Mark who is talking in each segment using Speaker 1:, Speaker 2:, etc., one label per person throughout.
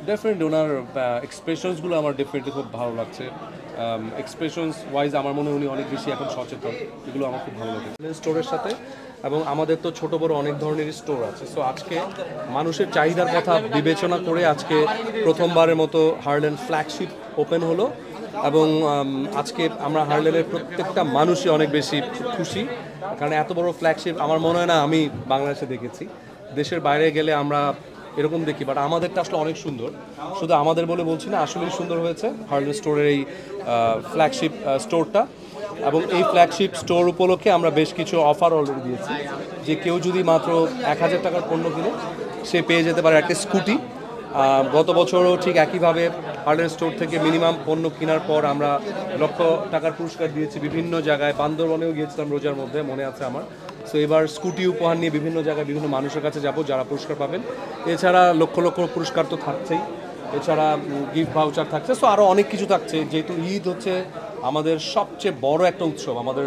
Speaker 1: Definitely ওনার এক্সপ্রেশনসগুলো আমার definitely খুব ভালো লাগছে। এক্সপ্রেশনস ওয়াইজ আমার মনে হয় উনি অনেক বেশি এখন সচেতন, এগুলো আমার খুব ভালো লাগে স্টোরের সাথে। এবং আমাদের তো ছোট বড় অনেক ধরনেরই স্টোর আছে, সো আজকে মানুষের চাহিদার কথা বিবেচনা করে আজকে প্রথমবারের মতো হার্লেন ফ্ল্যাগশিপ ওপেন হলো। এবং আজকে আমরা হার্লেনের প্রত্যেকটা মানুষই অনেক বেশি খুশি, কারণ এত বড় ফ্ল্যাগশিপ আমার মনে হয় না আমি বাংলাদেশে দেখেছি। দেশের বাইরে গেলে আমরা এরকম দেখি, বাট আমাদেরটা আসলে অনেক সুন্দর। শুধু আমাদের বলে বলছি না, আসলেই সুন্দর হয়েছে হার্লেন স্টোরের এই ফ্ল্যাগশিপ স্টোরটা। এবং এই ফ্ল্যাগশিপ স্টোর উপলক্ষে আমরা বেশ কিছু অফার অলরেডি দিয়েছি, যে কেউ যদি মাত্র 1000 টাকার পণ্য কিনে সে পেয়ে যেতে পারে একটা স্কুটি। গত বছরও ঠিক একইভাবে হার্লেন স্টোর থেকে মিনিমাম পণ্য কেনার পর আমরা লক্ষ টাকার পুরস্কার দিয়েছি বিভিন্ন জায়গায়। বান্দরবনেও গিয়েছিলাম রোজার মধ্যে, মনে আছে আমার। সো এবার স্কুটি উপহার নিয়ে বিভিন্ন জায়গায় বিভিন্ন মানুষের কাছে যাব যারা পুরস্কার পাবেন। এছাড়া লক্ষ লক্ষ পুরস্কার তো থাকছেই, এছাড়া গিফট ভাউচার থাকছে, সো আরও অনেক কিছু থাকছে। যেহেতু ঈদ হচ্ছে আমাদের সবচেয়ে বড় একটা উৎসব আমাদের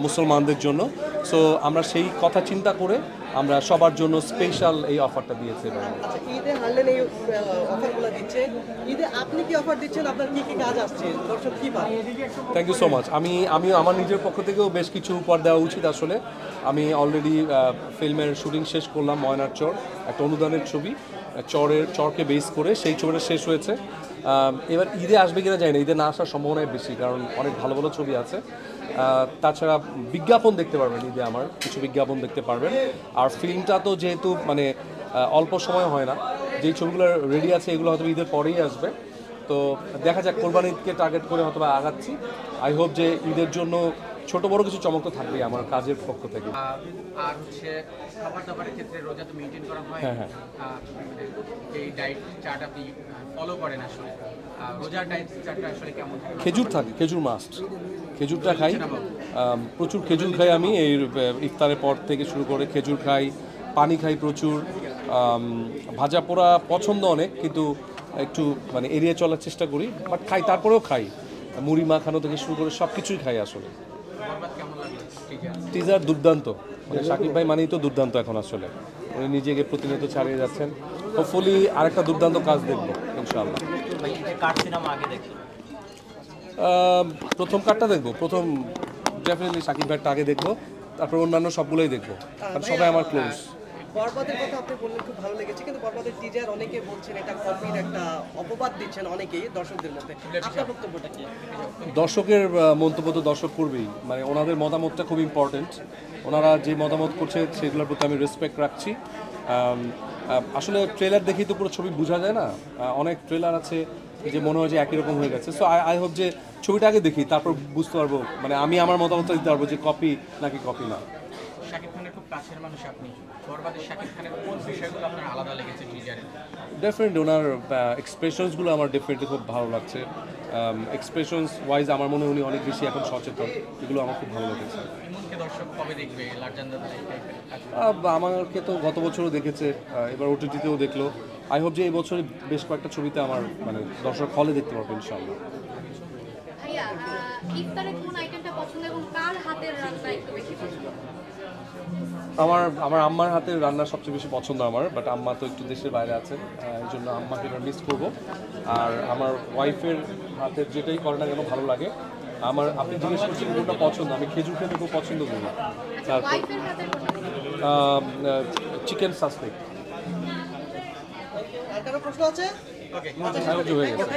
Speaker 1: মুসলমানদের জন্য, সো আমরা সেই কথা চিন্তা করে আমরা সবার জন্য স্পেশাল এই অফারটা দিয়েছি।
Speaker 2: আচ্ছা, ঈদে হার্লেন এই অফারগুলো দিচ্ছে, ঈদে আপনি কি অফার দিচ্ছেন, আপনার কি কি কাজ আসছে, দর্শক কি পায়?
Speaker 1: Thank you so much. আমি আমার নিজের পক্ষ থেকেও বেশ কিছু উপহার দেওয়া উচিত আসলে। আমি অলরেডি ফিল্মের শুটিং শেষ করলাম, ময়নার চর, একটা অনুদানের ছবি, চরকে বেস করে সেই ছবিটা শেষ হয়েছে। এবার ঈদে আসবে কিনা জানি না, ঈদে না আসার সম্ভাবনাই বেশি, কারণ অনেক ভালো ভালো ছবি আছে। তাছাড়া বিজ্ঞাপন দেখতে পারবেন ঈদে, আমার কিছু বিজ্ঞাপন দেখতে পারবেন। আর ফিল্মটা তো যেহেতু মানে অল্প সময় হয় না, যেই ছবিগুলো রেডি আছে এগুলো হয়তো ঈদের পরেই আসবে। তো দেখা যাক, কোরবানি ঈদকে টার্গেট করে হয়তো আগাচ্ছি। আই হোপ যে ঈদের জন্য ছোট বড় কিছু চমক তো থাকবেই আমার কাজের পক্ষ থেকে।
Speaker 3: আর হচ্ছে খাবার দাবারের ক্ষেত্রে রোজা তো মেনটেন করা হয়।
Speaker 1: হ্যাঁ।
Speaker 3: মানে এই ডায়েট চার্ট আপনি ফলো করেন আসলে, রোজার ডায়েট চার্টটা আসলে কেমন থাকে?
Speaker 1: খেজুর থাকে, খেজুর মাস্ট, খেজুরটা খাই। প্রচুর খেজুর খাই আমি, এই ইফতারের পর থেকে শুরু করে খেজুর খাই, পানি খাই প্রচুর। ভাজা পোড়া পছন্দ অনেক, কিন্তু একটু মানে এড়িয়ে চলার চেষ্টা করি, বাট খাই, তারপরেও খাই। মুড়ি মাখানো থেকে শুরু করে সব কিছুই খাই আসলে। টিজার দুর্দান্ত, মানে শাকিব ভাই মানেই তো দুর্দান্ত এখন আসলে। উনি নিজেকে প্রতিনিয়ত ছাড়িয়ে যাচ্ছেন। হোপফুলি আরেকটা দুর্দান্ত কাজ দেখবো ইনশাআল্লাহ। প্রথম কার্ডটা দেখবো, প্রথম ডেফিনেটলি শাকিব ভাইয়েরটা আগে দেখবো, তারপর অন্যান্য সবগুলোই দেখবো, কারণ সবাই আমার ক্লোজ।
Speaker 2: বরবাদের কথা আপনি বললেন, খুব ভালো লেগেছে, কিন্তু বরবাদের টিজার অনেকে বলছেন এটা কপির একটা অপবাদ দিচ্ছেন অনেকেই দর্শকদের মধ্যে, আপনার বক্তব্যটা কি?
Speaker 1: দর্শকের মন্তব্য তো দর্শক করবেই, মানে ওনাদের মতামতটা খুব ইম্পর্টেন্ট। ওনারা যে মতামত করছে সেগুলোর প্রতি আমি রেসপেক্ট রাখছি। আসলে ট্রেলার দেখেই তো পুরো ছবি বোঝা যায় না, অনেক ট্রেলার আছে যে মনে হয় যে একই রকম হয়ে গেছে। সো আই হোপ যে ছবিটা আগে দেখি, তারপর বুঝতে পারবো, মানে আমি আমার মতামতটা দিতে পারবো যে কপি নাকি কপি না।
Speaker 3: শাকিব খানের খুব কাছের মানুষ আপনি, বরবাদের শাকিব খানের কোন বিষয়গুলো আপনার আলাদা লেগেছে টিজারে?
Speaker 1: ডেফিনেটলি ওনার এক্সপ্রেশনসগুলো আমার ডেফিনেটলি খুব ভালো লাগছে। এক্সপ্রেশনস ওয়াইজ আমার মনে হয় উনি অনেক বেশি এখন সচেতন, এগুলো আমার খুব ভালো লেগেছে।
Speaker 3: ইমনকে দর্শক কবে দেখবে লার্জান দ্য লাইফ টাইপের?
Speaker 1: আমাকে তো গত বছরও দেখেছে, এবার ওটিটিতেও দেখলো। আই হোপ যে এই বছরে বেশ কয়েকটা ছবিতে আমার মানে দর্শক হলে দেখতে পারবো ইনশাআল্লাহ।
Speaker 4: ভাইয়া, ইফতারে কোন আইটেমটা পছন্দ এবং কার হাতের রান্না একটু বেশি পছন্দ?
Speaker 1: আমার আম্মার হাতের রান্না সবচেয়ে বেশি পছন্দ আমার, বাট আম্মা তো একটু দেশের বাইরে আছেন, এই জন্য আম্মাকে এবার মিস করবো। আর আমার ওয়াইফের হাতের যেটাই করে না কেন ভালো লাগে আমার। আপনি জিজ্ঞেস করছেন কোনটা পছন্দ, আমি খেজুর খেতে খুব পছন্দ করি। তারপর
Speaker 4: ওয়াইফের হাতের কোনটা?
Speaker 1: চিকেন সাসপেক্ট
Speaker 2: আর কারো প্রশ্ন আছে?
Speaker 3: ওকে
Speaker 1: হয়ে গেছে।